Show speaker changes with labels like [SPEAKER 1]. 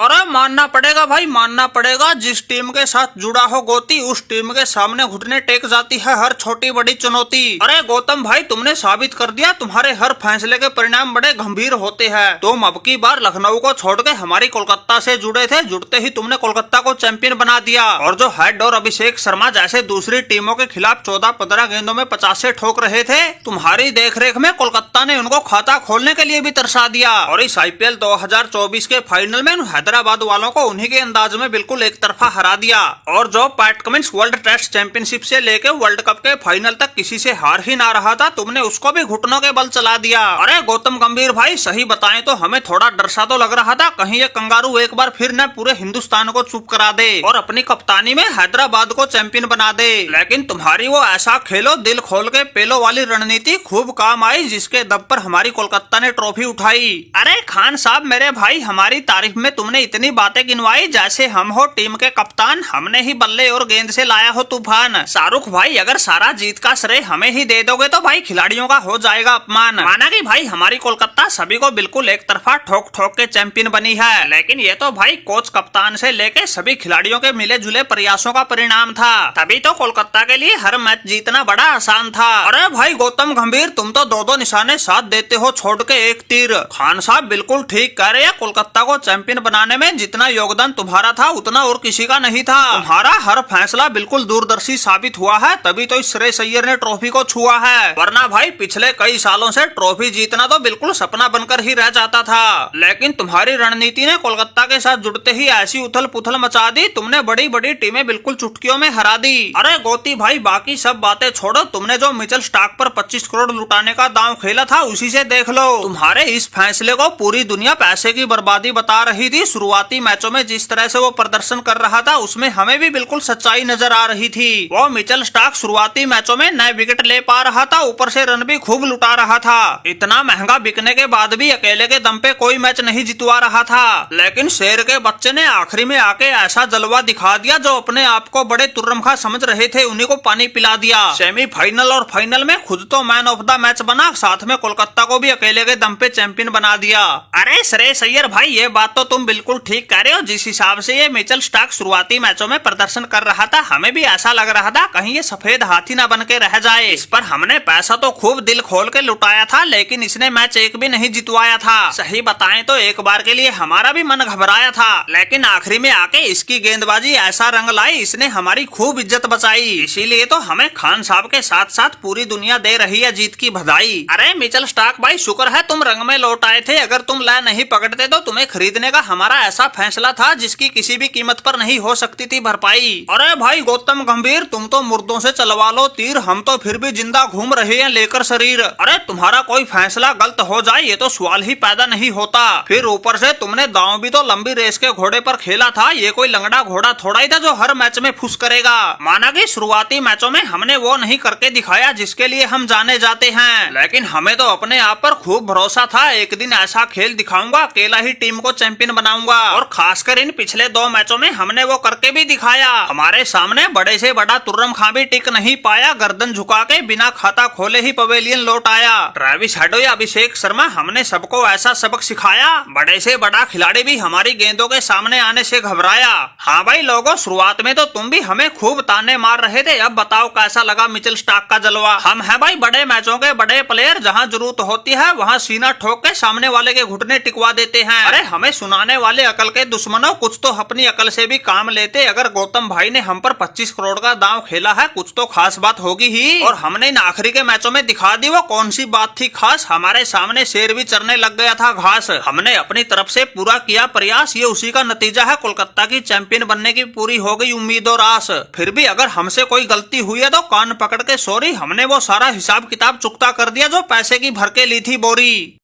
[SPEAKER 1] अरे मानना पड़ेगा भाई, मानना पड़ेगा। जिस टीम के साथ जुड़ा हो गोती, उस टीम के सामने घुटने टेक जाती है हर छोटी बड़ी चुनौती। अरे गौतम भाई, तुमने साबित कर दिया, तुम्हारे हर फैसले के परिणाम बड़े गंभीर होते हैं। तुम अब की बार लखनऊ को छोड़ के हमारी कोलकाता से जुड़े थे, जुड़ते ही तुमने कोलकाता को चैंपियन बना दिया। और जो हेड और अभिषेक शर्मा जैसे दूसरी टीमों के खिलाफ 14-15 गेंदों में 50 से ठोक रहे थे, तुम्हारी देखरेख में कोलकाता ने उनको खाता खोलने के लिए भी तरसा दिया। और इस IPL 2024 के फाइनल में हैदराबाद वालों को उन्हीं के अंदाज में बिल्कुल एक तरफा हरा दिया। और जो Pat Cummins World Test Championship से लेकर वर्ल्ड कप के फाइनल तक किसी से हार ही ना रहा था, तुमने उसको भी घुटनों के बल चला दिया। अरे गौतम गंभीर भाई, सही बताएं तो हमें थोड़ा डर सा तो लग रहा था, कहीं ये कंगारू एक बार फिर न पूरे हिंदुस्तान को चुप करा दे और अपनी कप्तानी में हैदराबाद को चैंपियन बना दे। लेकिन तुम्हारी वो ऐसा खेलो दिल खोल के पेलो वाली रणनीति खूब काम आई, जिसके दम पर हमारी कोलकाता ने ट्रॉफी उठाई। अरे खान साहब मेरे भाई, हमारी तारीफ में तुमने इतनी बातें गिनवाई जैसे हम हो टीम के कप्तान, हमने ही बल्ले और गेंद से लाया हो तूफान। शाहरुख भाई, अगर सारा जीत का श्रेय हमें ही दे दोगे तो भाई खिलाड़ियों का हो जाएगा अपमान। माना कि भाई हमारी कोलकाता सभी को बिल्कुल एक तरफा ठोक ठोक के चैंपियन बनी है, लेकिन ये तो भाई कोच कप्तान से लेके सभी खिलाड़ियों के मिले जुले प्रयासों का परिणाम था। तभी तो कोलकाता के लिए हर मैच जीतना बड़ा आसान था। अरे भाई गौतम गंभीर, तुम तो दो निशाने साथ देते हो छोड़ के एक तीर। खान साहब बिल्कुल ठीक कह रहे हैं, कोलकाता को चैंपियन बनाने में जितना योगदान तुम्हारा था उतना और किसी का नहीं था। तुम्हारा हर फैसला बिल्कुल दूरदर्शी साबित हुआ है, तभी तो इस श्रेयस अय्यर ने ट्रॉफी को छुआ है। वरना भाई पिछले कई सालों से ट्रॉफी जीतना तो बिल्कुल सपना बनकर ही रह जाता था। लेकिन तुम्हारी रणनीति ने कोलकाता के साथ जुड़ते ही ऐसी उथल पुथल मचा दी, तुमने बड़ी बड़ी टीमें बिल्कुल चुटकियों में हरा दी। अरे गोती भाई, बाकी सब बातें छोड़ो, तुमने जो मिचेल स्टार्क पर 25 करोड़ लुटाने का दांव खेला था उसी से देख लो। तुम्हारे इस फैसले को पूरी दुनिया पैसे की बर्बादी बता रही थी। शुरुआती मैचों में जिस तरह से वो प्रदर्शन कर रहा था उसमें हमें भी बिल्कुल सच्चाई नजर आ रही थी। वो मिचेल स्टार्क शुरुआती मैचों में नए विकेट ले पा रहा था, ऊपर से रन भी खूब लुटा रहा था। इतना महंगा बिकने के बाद भी अकेले के दम पे कोई मैच नहीं जितवा रहा था। लेकिन शेर के बच्चे ने आखिरी में आके ऐसा जलवा दिखा दिया, जो अपने आप को बड़े तुर्रमखा समझ रहे थे उन्हीं को पानी पिला दिया। सेमीफाइनल और फाइनल में खुद तो मैन ऑफ द मैच बना, साथ में कोलकाता को भी अकेले के दम पे चैंपियन बना दिया। अरे श्रेयस अय्यर भाई, ये बात तो तुम बिल्कुल ठीक कह रहे हो। जिस हिसाब से ये मिचेल स्टार्क शुरुआती मैचों में प्रदर्शन कर रहा था, हमें भी ऐसा लग रहा था कहीं ये सफेद हाथी ना बन के रह जाए। इस पर हमने पैसा तो खूब दिल खोल के लुटाया था, लेकिन इसने मैच एक भी नहीं जितवाया था। सही बताएं तो एक बार के लिए हमारा भी मन घबराया था, लेकिन आखिरी में आके इसकी गेंदबाजी ऐसा रंग लाई, इसने हमारी खूब इज्जत बचाई। इसीलिए तो हमें खान साहब के साथ साथ पूरी दुनिया दे रही है जीत की बधाई। अरे मिचेल स्टार्क भाई, शुक्र है तुम रंग में लौट आए थे। अगर तुम लय नहीं पकड़ते तो तुम्हें खरीदने का हमारा ऐसा फैसला था जिसकी किसी भी कीमत पर नहीं हो सकती थी भरपाई। अरे भाई गौतम गंभीर, तुम तो मुर्दों से चलवा लो तीर, हम तो फिर भी जिंदा घूम रहे हैं लेकर शरीर। अरे तुम्हारा कोई फैसला गलत हो जाए ये तो सवाल ही पैदा नहीं होता। फिर ऊपर से तुमने दांव भी तो लंबी रेस के घोड़े पर खेला था, ये कोई लंगड़ा घोड़ा थोड़ा ही था जो हर मैच में फुस करेगा। माना कि शुरुआती मैचों में हमने वो नहीं करके दिखाया जिसके लिए हम जाने जाते हैं, लेकिन हमें तो अपने आप पर खूब भरोसा था। एक दिन ऐसा खेल दिखाऊंगा, अकेला ही टीम को चैंपियन बनाऊंगा। और खासकर इन पिछले 2 मैचों में हमने वो करके भी दिखाया। हमारे सामने बड़े से बड़ा तुर्रम खां भी टिक नहीं पाया, गर्दन झुका के बिना खाता खोले ही पवेलियन लौट आया। ट्रेविस हेड या अभिषेक शर्मा, हमने सबको ऐसा सबक सिखाया, बड़े से बड़ा खिलाड़ी भी हमारी गेंदों के सामने आने से घबराया। हाँ भाई लोगों, शुरुआत में तो तुम भी हमें खूब ताने मार रहे थे, अब बताओ कैसा लगा मिचेल स्टार्क का जलवा। हम है भाई बड़े मैचों के बड़े प्लेयर, जहाँ जरूरत होती है वहाँ सीना ठोक के सामने वाले के घुटने टिकवा देते हैं। अरे हमें सुनाने वाले अकल के दुश्मनों, कुछ तो अपनी अकल से भी काम लेते। अगर गौतम भाई ने हम पर 25 करोड़ का दांव खेला है, कुछ तो खास बात होगी ही। और हमने इन आखिरी के मैचों में दिखा दी वो कौन सी बात थी खास। हमारे सामने शेर भी चरने लग गया था घास। हमने अपनी तरफ से पूरा किया प्रयास, ये उसी का नतीजा है। कोलकाता की चैंपियन बनने की पूरी हो गई उम्मीद और आस। फिर भी अगर हमसे कोई गलती हुई है तो कान पकड़ के सॉरी, हमने वो सारा हिसाब किताब चुकता कर दिया जो पैसे की भर के ली थी बोरी।